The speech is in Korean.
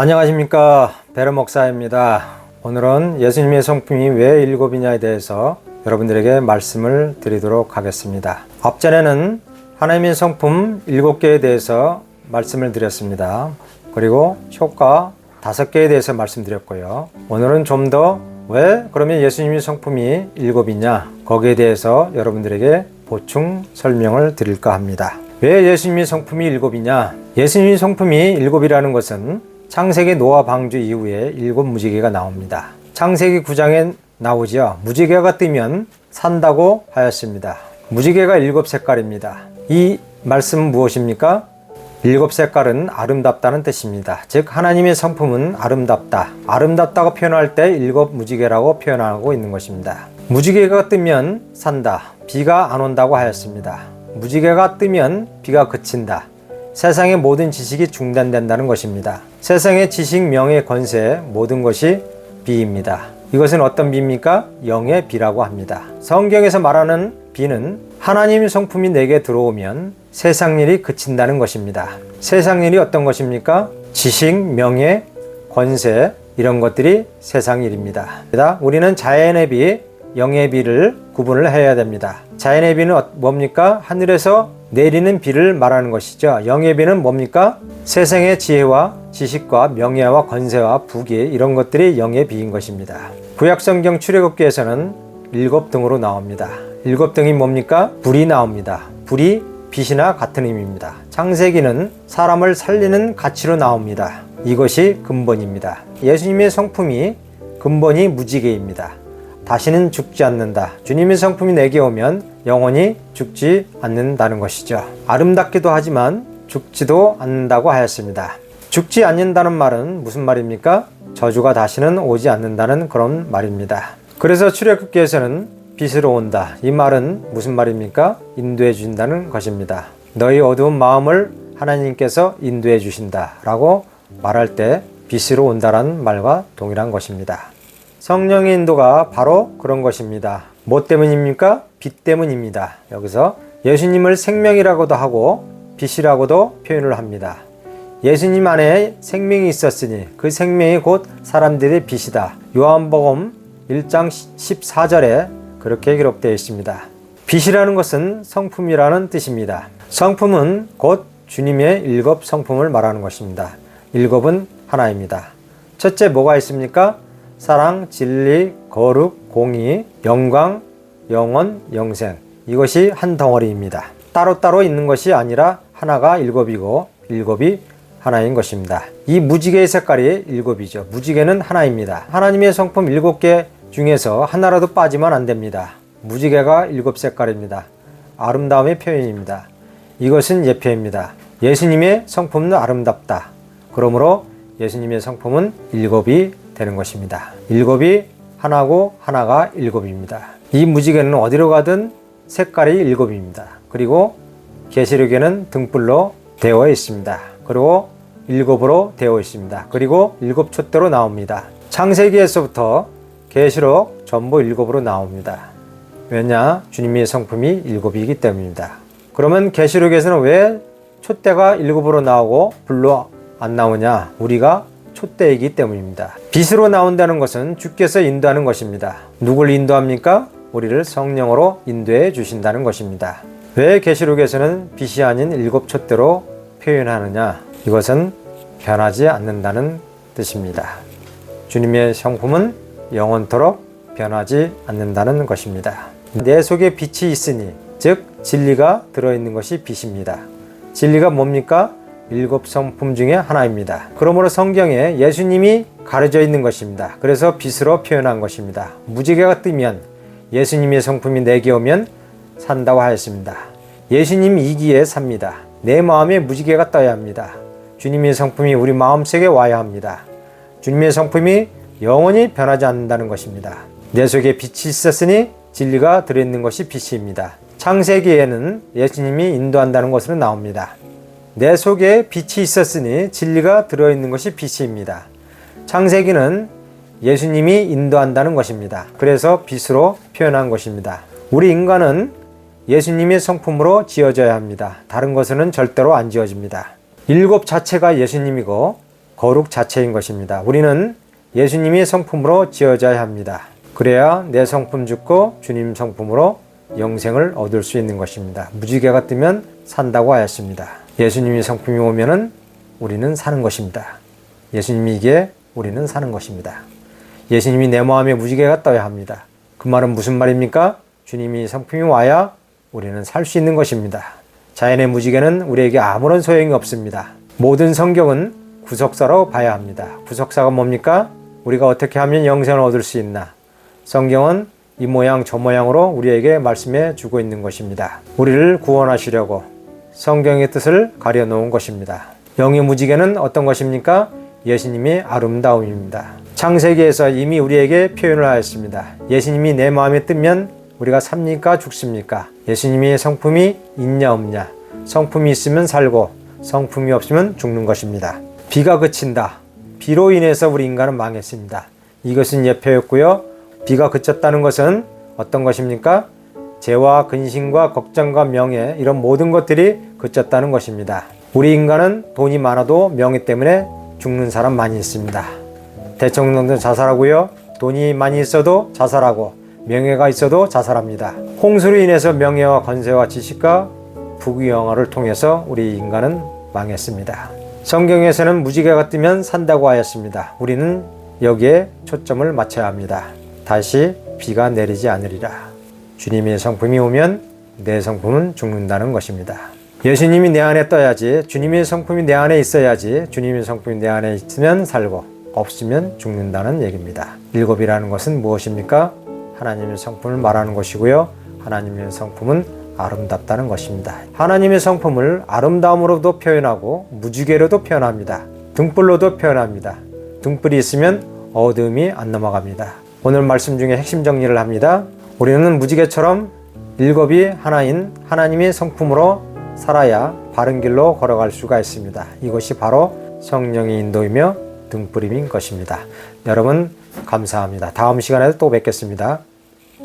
안녕하십니까, 베르 목사입니다. 오늘은 예수님의 성품이 왜 일곱이냐에 대해서 여러분들에게 말씀을 드리도록 하겠습니다. 앞전에는 하나님의 성품 7개에 대해서 말씀을 드렸습니다. 그리고 효과 5개에 대해서 말씀드렸고요. 오늘은 좀 더 왜 그러면 예수님의 성품이 7이냐, 거기에 대해서 여러분들에게 보충 설명을 드릴까 합니다. 왜 예수님의 성품이 7이냐? 예수님의 성품이 7이라는 것은 창세기 노아 방주 이후에 7 무지개가 나옵니다. 창세기 9장에 나오죠. 무지개가 뜨면 산다고 하였습니다. 무지개가 7 색깔입니다. 이 말씀은 무엇입니까? 7 색깔은 아름답다는 뜻입니다. 즉 하나님의 성품은 아름답다. 아름답다고 표현할 때 7 무지개라고 표현하고 있는 것입니다. 무지개가 뜨면 산다. 비가 안 온다고 하였습니다. 무지개가 뜨면 비가 그친다. 세상의 모든 지식이 중단된다는 것입니다. 세상의 지식, 명예, 권세 모든 것이 비입니다. 이것은 어떤 비입니까? 영의 비라고 합니다. 성경에서 말하는 비는 하나님의 성품이 내게 들어오면 세상 일이 그친다는 것입니다. 세상 일이 어떤 것입니까? 지식, 명예, 권세 이런 것들이 세상 일입니다. 우리는 자연의 비, 영의 비를 구분을 해야 됩니다. 자연의 비는 뭡니까? 하늘에서 내리는 비를 말하는 것이죠. 영의 비는 뭡니까? 세상의 지혜와 지식과 명예와 권세와 부귀 이런 것들이 영의 비인 것입니다. 구약성경 출애굽기에서는 7등으로 나옵니다. 7등이 뭡니까? 불이 나옵니다. 불이 빛이나 같은 의미입니다. 창세기는 사람을 살리는 가치로 나옵니다. 이것이 근본입니다. 예수님의 성품이 근본이 무지개입니다. 다시는 죽지 않는다. 주님의 성품이 내게 오면 영원히 죽지 않는다는 것이죠. 아름답기도 하지만 죽지도 않는다고 하였습니다. 죽지 않는다는 말은 무슨 말입니까? 저주가 다시는 오지 않는다는 그런 말입니다. 그래서 출애굽기에서는 빛으로 온다. 이 말은 무슨 말입니까? 인도해 주신다는 것입니다. 너희 어두운 마음을 하나님께서 인도해 주신다 라고 말할 때 빛으로 온다라는 말과 동일한 것입니다. 성령의 인도가 바로 그런 것입니다. 뭐 때문입니까? 빛 때문입니다. 여기서 예수님을 생명이라고도 하고 빛이라고도 표현을 합니다. 예수님 안에 생명이 있었으니 그 생명이 곧 사람들의 빛이다. 요한복음 1장 14절에 그렇게 기록되어 있습니다. 빛이라는 것은 성품이라는 뜻입니다. 성품은 곧 주님의 7 성품을 말하는 것입니다. 7은 하나입니다. 첫째 뭐가 있습니까? 사랑, 진리, 거룩, 공의, 영광, 영원, 영생. 이것이 한 덩어리입니다. 따로따로 있는 것이 아니라 하나가 7이고 7이 하나인 것입니다. 이 무지개의 색깔이 7이죠. 무지개는 하나입니다. 하나님의 성품 7개 중에서 하나라도 빠지면 안 됩니다. 무지개가 7 색깔입니다. 아름다움의 표현입니다. 이것은 예표입니다. 예수님의 성품은 아름답다. 그러므로 예수님의 성품은 7이 되는 것입니다. 7이 하나고 하나가 7입니다. 이 무지개는 어디로 가든 색깔이 7입니다. 그리고 계시록에는 등불로 되어 있습니다. 그리고 7으로 되어 있습니다. 그리고 7 촛대로 나옵니다. 창세기에서부터 계시록 전부 7으로 나옵니다. 왜냐? 주님의 성품이 7이기 때문입니다. 그러면 계시록에서는 왜 촛대가 7으로 나오고 불로 안 나오냐? 우리가 촛대이기 때문입니다. 빛으로 나온다는 것은 주께서 인도하는 것입니다. 누굴 인도합니까? 우리를 성령으로 인도해 주신다는 것입니다. 왜 계시록에서는 빛이 아닌 7 촛대로 표현하느냐? 이것은 변하지 않는다는 뜻입니다. 주님의 성품은 영원토록 변하지 않는다는 것입니다. 내 속에 빛이 있으니 즉 진리가 들어있는 것이 빛입니다. 진리가 뭡니까? 7 성품 중에 하나입니다. 그러므로 성경에 예수님이 가려져 있는 것입니다. 그래서 빛으로 표현한 것입니다. 무지개가 뜨면 예수님의 성품이 내게 오면 산다고 하였습니다. 예수님 이기에 삽니다. 내 마음에 무지개가 떠야 합니다. 주님의 성품이 우리 마음속에 와야 합니다. 주님의 성품이 영원히 변하지 않는다는 것입니다. 내 속에 빛이 있었으니 진리가 들어있는 것이 빛입니다. 창세기에는 예수님이 인도한다는 것으로 나옵니다. 내 속에 빛이 있었으니 진리가 들어있는 것이 빛입니다. 창세기는 예수님이 인도한다는 것입니다. 그래서 빛으로 표현한 것입니다. 우리 인간은 예수님의 성품으로 지어져야 합니다. 다른 것은 절대로 안 지어집니다. 7 자체가 예수님이고 거룩 자체인 것입니다. 우리는 예수님이 성품으로 지어져야 합니다. 그래야 내 성품 죽고 주님 성품으로 영생을 얻을 수 있는 것입니다. 무지개가 뜨면 산다고 하였습니다. 예수님이 성품이 오면은 우리는 사는 것입니다. 예수님이기에 우리는 사는 것입니다. 예수님이 내 마음에 무지개가 떠야 합니다. 그 말은 무슨 말입니까? 주님이 성품이 와야 우리는 살 수 있는 것입니다. 자연의 무지개는 우리에게 아무런 소용이 없습니다. 모든 성경은 구속사로 봐야 합니다. 구속사가 뭡니까? 우리가 어떻게 하면 영생을 얻을 수 있나? 성경은 이 모양 저 모양으로 우리에게 말씀해 주고 있는 것입니다. 우리를 구원하시려고 성경의 뜻을 가려놓은 것입니다. 영의 무지개는 어떤 것입니까? 예수님의 아름다움입니다. 창세기에서 이미 우리에게 표현을 하였습니다. 예수님이 내 마음에 뜨면 우리가 삽니까 죽습니까? 예수님의 성품이 있냐 없냐? 성품이 있으면 살고 성품이 없으면 죽는 것입니다. 비가 그친다. 비로 인해서 우리 인간은 망했습니다. 이것은 예표였고요. 비가 그쳤다는 것은 어떤 것입니까? 죄와 근심과 걱정과 명예 이런 모든 것들이 그쳤다는 것입니다. 우리 인간은 돈이 많아도 명예 때문에 죽는 사람 많이 있습니다. 대통령도 자살하고요. 돈이 많이 있어도 자살하고 명예가 있어도 자살합니다. 홍수로 인해서 명예와 권세와 지식과 부귀영화를 통해서 우리 인간은 망했습니다. 성경에서는 무지개가 뜨면 산다고 하였습니다. 우리는 여기에 초점을 맞춰야 합니다. 다시 비가 내리지 않으리라. 주님의 성품이 오면 내 성품은 죽는다는 것입니다. 예수님이 내 안에 떠야지, 주님의 성품이 내 안에 있어야지, 주님의 성품이 내 안에 있으면 살고 없으면 죽는다는 얘기입니다. 일곱이라는 것은 무엇입니까? 하나님의 성품을 말하는 것이고요. 하나님의 성품은 아름답다는 것입니다. 하나님의 성품을 아름다움으로도 표현하고 무지개로도 표현합니다. 등불로도 표현합니다. 등불이 있으면 어두움이 안 넘어갑니다. 오늘 말씀 중에 핵심 정리를 합니다. 우리는 무지개처럼 일곱이 하나인 하나님의 성품으로 살아야 바른 길로 걸어갈 수가 있습니다. 이것이 바로 성령의 인도이며 등불임인 것입니다. 여러분 감사합니다. 다음 시간에도 또 뵙겠습니다.